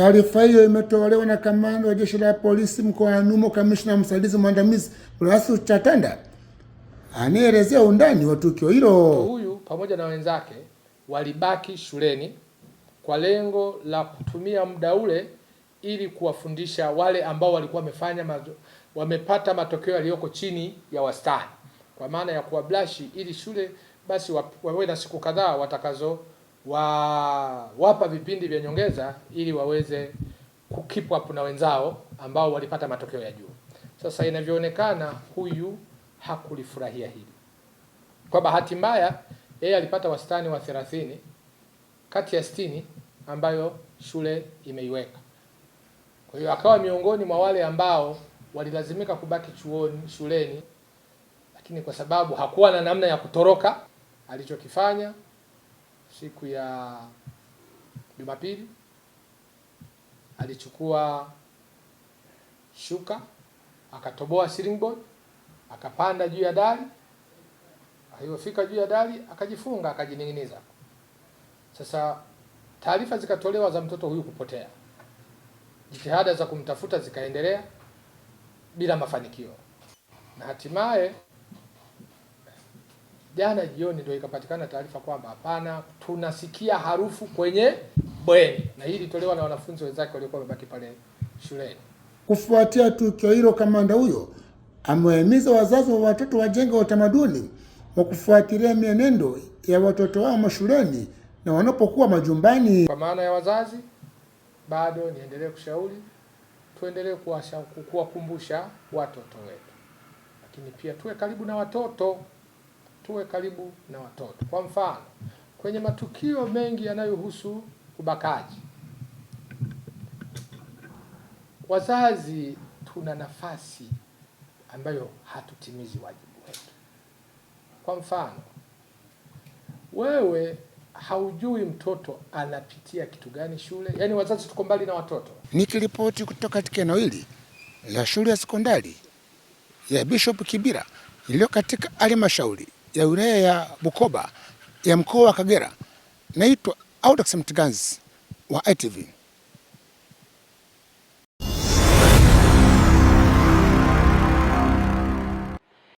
Taarifa hiyo imetolewa na kamanda wa jeshi la polisi mkoa wa Numo, kamishna msaidizi mwandamizi Blasius Chatanda, anaelezea undani wa tukio hilo. Huyu pamoja na wenzake walibaki shuleni kwa lengo la kutumia muda ule ili kuwafundisha wale ambao walikuwa wamepata matokeo yaliyoko chini ya wastani, kwa maana ya kuwablashi, ili shule basi wawe na siku kadhaa watakazo wapa vipindi vya nyongeza ili waweze kukeep up na wenzao ambao walipata matokeo ya juu. Sasa inavyoonekana huyu hakulifurahia hili. Kwa bahati mbaya yeye alipata wastani wa 30 kati ya 60 ambayo shule imeiweka. Kwa hiyo akawa miongoni mwa wale ambao walilazimika kubaki shuleni, lakini kwa sababu hakuwa na namna ya kutoroka, alichokifanya siku ya Jumapili alichukua shuka, akatoboa ceiling board, akapanda juu ya dari. Alipofika juu ya dari akajifunga, akajining'iniza. Sasa taarifa zikatolewa za mtoto huyu kupotea. Jitihada za kumtafuta zikaendelea bila mafanikio, na hatimaye jana jioni ndio ikapatikana taarifa kwamba hapana, tunasikia harufu kwenye bweni, na hili lilitolewa na wanafunzi wenzake waliokuwa wamebaki pale shuleni. Kufuatia tukio hilo, kamanda huyo amewahimiza wazazi wa watoto wajenge utamaduni wa kufuatilia mienendo ya watoto wao mashuleni na wanapokuwa majumbani. Kwa maana ya wazazi, bado niendelee kushauri tuendelee kuwakumbusha watoto wetu, lakini pia tuwe karibu na watoto. Kwa mfano, kwenye matukio mengi yanayohusu ubakaji, wazazi tuna nafasi ambayo hatutimizi wajibu wetu. Kwa mfano, wewe haujui mtoto anapitia kitu gani shule. Yaani wazazi tuko mbali na watoto. Nikiripoti kutoka katika eneo hili la shule ya sekondari ya Bishop Kibira iliyo katika halmashauri ya wilaya ya Bukoba ya mkoa wa Kagera, naitwa Audax Mtiganzi wa ITV.